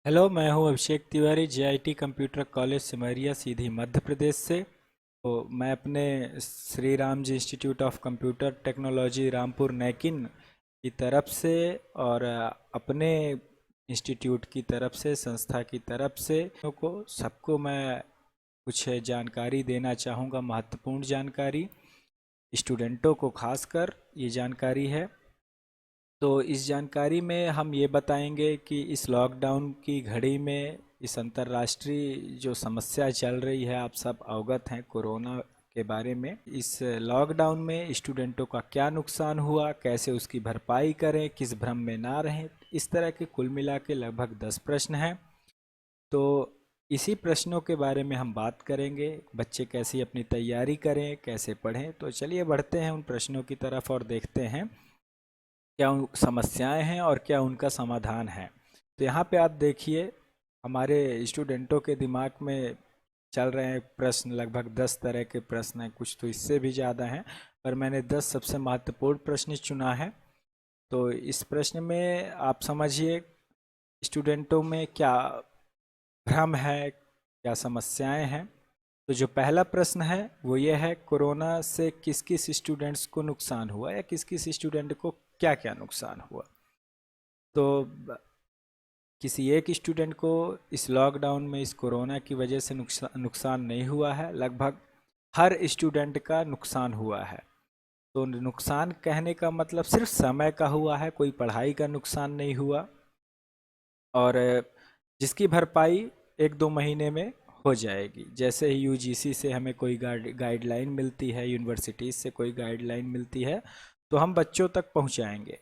Hello, मैं हूं Abhishek Tiwari, JIT computer college Simaria, Sidhi Madhya Pradesh से। तो मैं अपने Shri Ram ji institute of computer technology Rampur Naikin की तरफ से और अपने इंस्टीट्यूट की तरफ से, संस्था की तरफ से को सबको मैं कुछ जानकारी देना चाहूँगा। महत्वपूर्ण जानकारी, स्टूडेंटों को खासकर ये जानकारी है। तो इस जानकारी में हम ये बताएंगे कि इस लॉकडाउन की घड़ी में इस अंतर्राष्ट्रीय जो समस्या चल रही है, आप सब अवगत हैं कोरोना के बारे में। इस लॉकडाउन में स्टूडेंटों का क्या नुकसान हुआ, कैसे उसकी भरपाई करें, किस भ्रम में ना रहें, इस तरह के कुल मिला के लगभग 10 प्रश्न हैं। तो इसी प्रश्नों के बारे में हम बात करेंगे। बच्चे कैसी अपनी तैयारी करें, कैसे पढ़ें। तो चलिए बढ़ते हैं उन प्रश्नों की तरफ और देखते हैं क्या समस्याएं हैं और क्या उनका समाधान है। तो यहाँ पे आप देखिए, हमारे स्टूडेंटों के दिमाग में चल रहे हैं प्रश्न। लगभग 10 तरह के प्रश्न हैं, कुछ तो इससे भी ज़्यादा हैं, पर मैंने 10 सबसे महत्वपूर्ण प्रश्न चुना है। तो इस प्रश्न में आप समझिए स्टूडेंटों में क्या भ्रम है, क्या समस्याएं हैं। तो जो पहला प्रश्न है वो ये है, कोरोना से किस किस स्टूडेंट्स को नुकसान हुआ या किस किस स्टूडेंट को क्या क्या नुकसान हुआ। तो किसी एक स्टूडेंट को इस लॉकडाउन में, इस कोरोना की वजह से नुकसान नहीं हुआ है, लगभग हर स्टूडेंट का नुकसान हुआ है। तो नुकसान कहने का मतलब सिर्फ समय का हुआ है, कोई पढ़ाई का नुकसान नहीं हुआ। और जिसकी भरपाई 1-2 महीने में हो जाएगी। जैसे ही यूजीसी से हमें कोई गाइडलाइन मिलती है, यूनिवर्सिटीज़ से कोई गाइडलाइन मिलती है, तो हम बच्चों तक पहुंचाएंगे।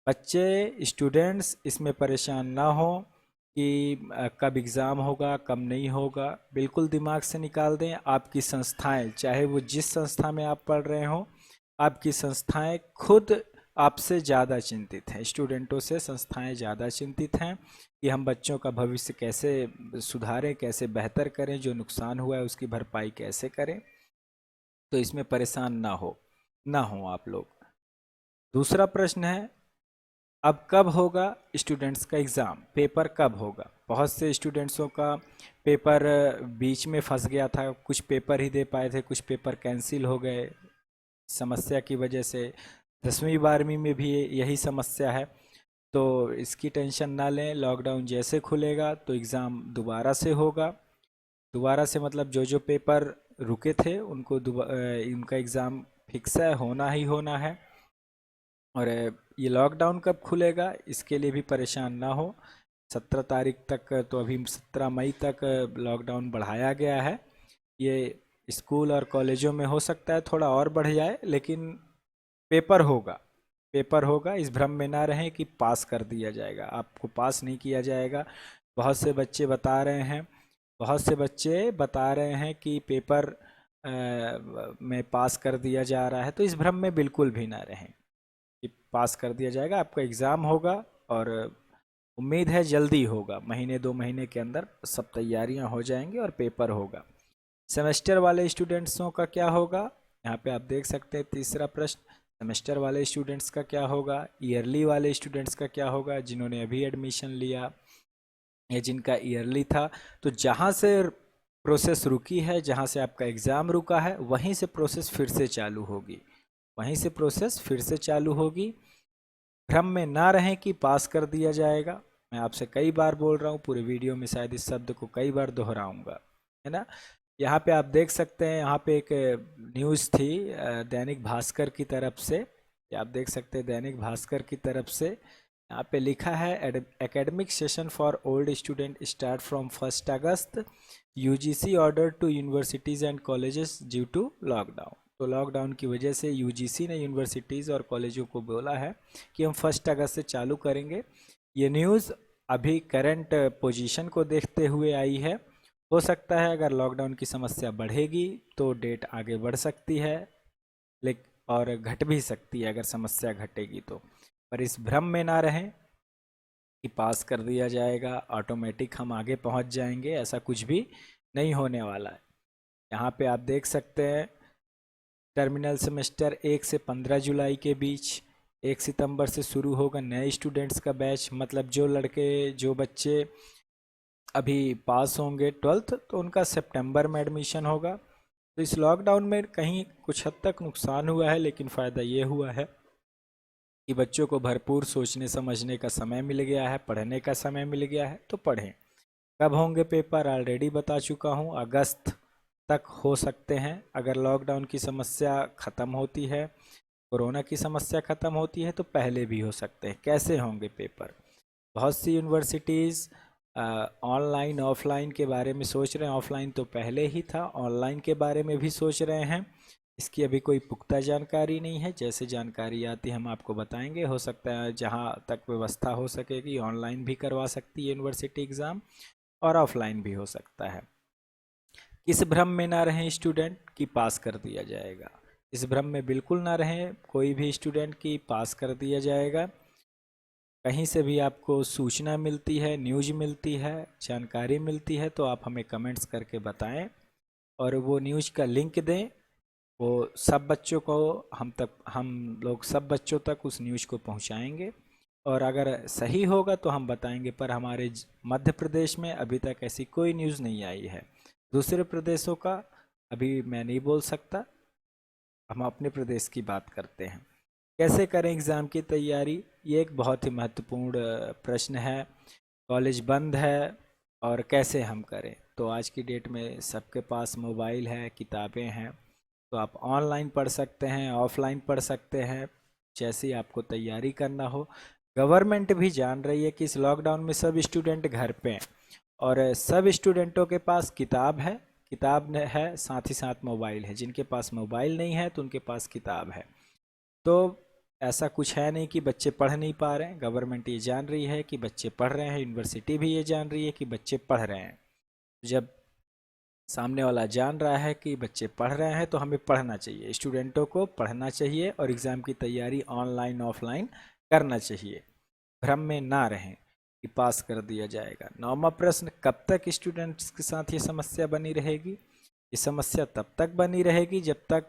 बच्चे, स्टूडेंट्स इसमें परेशान ना हो कि कब एग्ज़ाम होगा, कब नहीं होगा। बिल्कुल दिमाग से निकाल दें। आपकी संस्थाएं, चाहे वो जिस संस्था में आप पढ़ रहे हों, आपकी संस्थाएं खुद आपसे ज़्यादा चिंतित हैं। स्टूडेंटों से संस्थाएं ज़्यादा चिंतित हैं कि हम बच्चों का भविष्य कैसे सुधारें, कैसे बेहतर करें, जो नुकसान हुआ है उसकी भरपाई कैसे करें। तो इसमें परेशान ना हो आप लोग। दूसरा प्रश्न है, अब कब होगा स्टूडेंट्स का एग्ज़ाम, पेपर कब होगा। बहुत से स्टूडेंट्सों का पेपर बीच में फंस गया था, कुछ पेपर ही दे पाए थे, कुछ पेपर कैंसिल हो गए समस्या की वजह से। 10वीं 12वीं में भी यही समस्या है। तो इसकी टेंशन ना लें, लॉकडाउन जैसे खुलेगा तो एग्ज़ाम दोबारा से होगा। दोबारा से मतलब जो जो पेपर रुके थे उनको उनका एग्ज़ाम फिक्स है, होना ही होना है। और ये लॉकडाउन कब खुलेगा इसके लिए भी परेशान ना हो। 17 तारीख तक, तो अभी 17 मई तक लॉकडाउन बढ़ाया गया है। ये स्कूल और कॉलेजों में हो सकता है थोड़ा और बढ़ जाए, लेकिन पेपर होगा। पेपर होगा, इस भ्रम में ना रहें कि पास कर दिया जाएगा। आपको पास नहीं किया जाएगा। बहुत से बच्चे बता रहे हैं बहुत से बच्चे बता रहे हैं कि पेपर में पास कर दिया जा रहा है। तो इस भ्रम में बिल्कुल भी ना रहें कि पास कर दिया जाएगा। आपका एग्ज़ाम होगा और उम्मीद है जल्दी होगा, 1-2 महीने के अंदर सब तैयारियां हो जाएंगी और पेपर होगा। सेमेस्टर वाले स्टूडेंट्सों का क्या होगा, यहाँ पे आप देख सकते हैं तीसरा प्रश्न। सेमेस्टर वाले स्टूडेंट्स का क्या होगा, ईयरली वाले स्टूडेंट्स का क्या होगा, जिन्होंने अभी एडमिशन लिया या जिनका ईयरली था। तो जहाँ से प्रोसेस रुकी है, जहाँ से आपका एग्ज़ाम रुका है, वहीं से प्रोसेस फिर से चालू होगी। वहीं से प्रोसेस फिर से चालू होगी। भ्रम में ना रहें कि पास कर दिया जाएगा। मैं आपसे कई बार बोल रहा हूँ, पूरे वीडियो में शायद इस शब्द को कई बार दोहराऊंगा, है ना। यहाँ पे आप देख सकते हैं, यहाँ पे एक न्यूज़ थी दैनिक भास्कर की तरफ से। ये आप देख सकते हैं दैनिक भास्कर की तरफ से। यहाँ पे लिखा है, academic session for old student start from 1 अगस्त, UGC order to universities and colleges due to lockdown. तो लॉकडाउन की वजह से यूजीसी ने यूनिवर्सिटीज़ और कॉलेजों को बोला है कि हम 1 अगस्त से चालू करेंगे। ये न्यूज़ अभी करंट पोजीशन को देखते हुए आई है। हो सकता है अगर लॉकडाउन की समस्या बढ़ेगी तो डेट आगे बढ़ सकती है, लेकिन और घट भी सकती है अगर समस्या घटेगी तो। पर इस भ्रम में ना रहें कि पास कर दिया जाएगा, ऑटोमेटिक हम आगे पहुंच जाएंगे, ऐसा कुछ भी नहीं होने वाला है। यहाँ पे आप देख सकते हैं, टर्मिनल सेमेस्टर 1 से 15 जुलाई के बीच, 1 सितंबर से शुरू होगा नए स्टूडेंट्स का बैच। मतलब जो लड़के, जो बच्चे अभी पास होंगे 12th तो उनका सितंबर में एडमिशन होगा। तो इस लॉकडाउन में कहीं कुछ हद तक नुकसान हुआ है, लेकिन फ़ायदा ये हुआ है कि बच्चों को भरपूर सोचने समझने का समय मिल गया है, पढ़ने का समय मिल गया है, तो पढ़ें। कब होंगे पेपर ऑलरेडी बता चुका हूँ, अगस्त तक हो सकते हैं। अगर लॉकडाउन की समस्या ख़त्म होती है, कोरोना की समस्या ख़त्म होती है, तो पहले भी हो सकते हैं। कैसे होंगे पेपर? बहुत सी यूनिवर्सिटीज़ ऑनलाइन ऑफलाइन के बारे में सोच रहे हैं। ऑफलाइन तो पहले ही था, ऑनलाइन के बारे में भी सोच रहे हैं। इसकी अभी कोई पुख्ता जानकारी नहीं है, जैसे जानकारी आती हम आपको बताएंगे। हो सकता है जहां तक व्यवस्था हो सकेगी ऑनलाइन भी करवा सकती है यूनिवर्सिटी एग्ज़ाम, और ऑफलाइन भी हो सकता है। इस भ्रम में ना रहें स्टूडेंट कि पास कर दिया जाएगा। इस भ्रम में बिल्कुल ना रहें कोई भी स्टूडेंट की पास कर दिया जाएगा। कहीं से भी आपको सूचना मिलती है, न्यूज़ मिलती है, जानकारी मिलती है, तो आप हमें कमेंट्स करके बताएं और वो न्यूज़ का लिंक दें। वो सब बच्चों को हम लोग सब बच्चों तक उस न्यूज़ को पहुंचाएंगे, और अगर सही होगा तो हम बताएंगे। पर हमारे मध्य प्रदेश में अभी तक ऐसी कोई न्यूज़ नहीं आई है। दूसरे प्रदेशों का अभी मैं नहीं बोल सकता, हम अपने प्रदेश की बात करते हैं। कैसे करें एग्ज़ाम की तैयारी? ये एक बहुत ही महत्वपूर्ण प्रश्न है। कॉलेज बंद है और कैसे हम करें? तो आज की डेट में सबके पास मोबाइल है, किताबें हैं, तो आप ऑनलाइन पढ़ सकते हैं, ऑफलाइन पढ़ सकते हैं, जैसे आपको तैयारी करना हो। गवर्नमेंट भी जान रही है कि इस लॉकडाउन में सब स्टूडेंट घर पे हैं, और सब स्टूडेंटों के पास किताब है, साथ ही साथ मोबाइल है। जिनके पास मोबाइल नहीं है तो उनके पास किताब है। तो ऐसा कुछ है नहीं कि बच्चे पढ़ नहीं पा रहे हैं। गवर्नमेंट ये जान रही है कि बच्चे पढ़ रहे हैं, यूनिवर्सिटी भी ये जान रही है कि बच्चे पढ़ रहे हैं। जब सामने वाला जान रहा है कि बच्चे पढ़ रहे हैं तो हमें पढ़ना चाहिए, स्टूडेंटों को पढ़ना चाहिए और एग्ज़ाम की तैयारी ऑनलाइन ऑफलाइन करना चाहिए। भ्रम में ना रहें कि पास कर दिया जाएगा। 9वां प्रश्न, कब तक स्टूडेंट्स के साथ ये समस्या बनी रहेगी? ये समस्या तब तक बनी रहेगी जब तक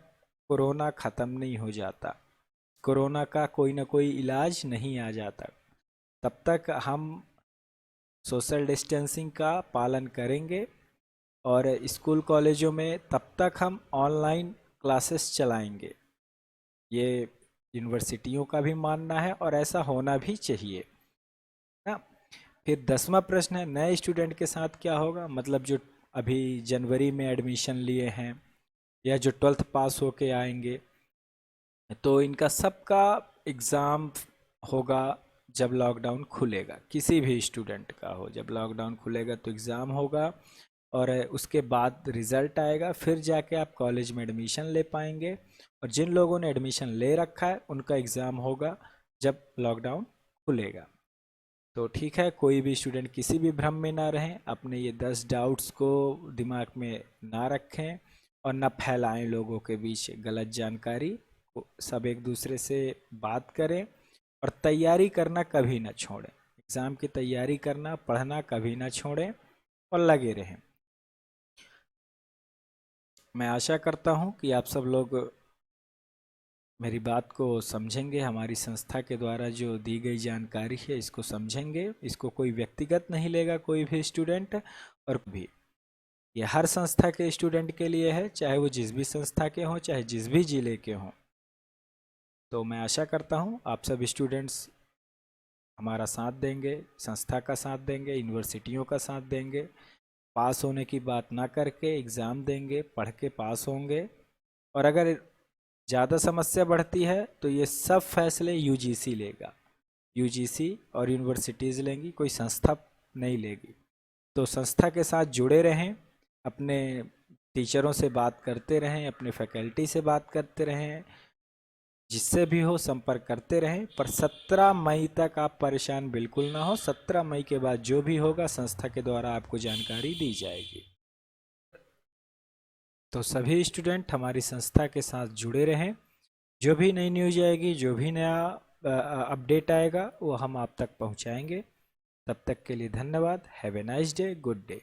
कोरोना ख़त्म नहीं हो जाता, कोरोना का कोई ना कोई इलाज नहीं आ जाता। तब तक हम सोशल डिस्टेंसिंग का पालन करेंगे, और स्कूल कॉलेजों में तब तक हम ऑनलाइन क्लासेस चलाएंगे। ये यूनिवर्सिटियों का भी मानना है और ऐसा होना भी चाहिए ना। फिर 10वां प्रश्न है, नए स्टूडेंट के साथ क्या होगा? मतलब जो अभी जनवरी में एडमिशन लिए हैं या जो 12th पास होके आएंगे, तो इनका सबका एग्ज़ाम होगा जब लॉकडाउन खुलेगा। किसी भी स्टूडेंट का हो, जब लॉकडाउन खुलेगा तो एग्ज़ाम होगा, और उसके बाद रिज़ल्ट आएगा, फिर जाके आप कॉलेज में एडमिशन ले पाएंगे। और जिन लोगों ने एडमिशन ले रखा है उनका एग्ज़ाम होगा जब लॉकडाउन खुलेगा। तो ठीक है, कोई भी स्टूडेंट किसी भी भ्रम में ना रहें, अपने ये 10 डाउट्स को दिमाग में ना रखें और ना फैलाएं लोगों के बीच गलत जानकारी को। सब एक दूसरे से बात करें और तैयारी करना कभी ना छोड़ें। एग्ज़ाम की तैयारी करना, पढ़ना कभी ना छोड़ें और लगे रहें। मैं आशा करता हूँ कि आप सब लोग मेरी बात को समझेंगे, हमारी संस्था के द्वारा जो दी गई जानकारी है इसको समझेंगे, इसको कोई व्यक्तिगत नहीं लेगा कोई भी स्टूडेंट। और भी ये हर संस्था के स्टूडेंट के लिए है, चाहे वो जिस भी संस्था के हों, चाहे जिस भी ज़िले के हों। तो मैं आशा करता हूँ आप सब स्टूडेंट्स हमारा साथ देंगे, संस्था का साथ देंगे, यूनिवर्सिटियों का साथ देंगे। पास होने की बात ना करके एग्ज़ाम देंगे, पढ़ के पास होंगे। और अगर ज़्यादा समस्या बढ़ती है तो ये सब फैसले यूजीसी लेगा, यूजीसी और यूनिवर्सिटीज़ लेंगी, कोई संस्था नहीं लेगी। तो संस्था के साथ जुड़े रहें, अपने टीचरों से बात करते रहें, अपने फैकल्टी से बात करते रहें, जिससे भी हो संपर्क करते रहें। पर 17 मई तक आप परेशान बिल्कुल ना हो। 17 मई के बाद जो भी होगा संस्था के द्वारा आपको जानकारी दी जाएगी। तो सभी स्टूडेंट हमारी संस्था के साथ जुड़े रहें। जो भी नई न्यूज आएगी, जो भी नया अपडेट आएगा वो हम आप तक पहुंचाएंगे। तब तक के लिए धन्यवाद। Have a nice day, good day.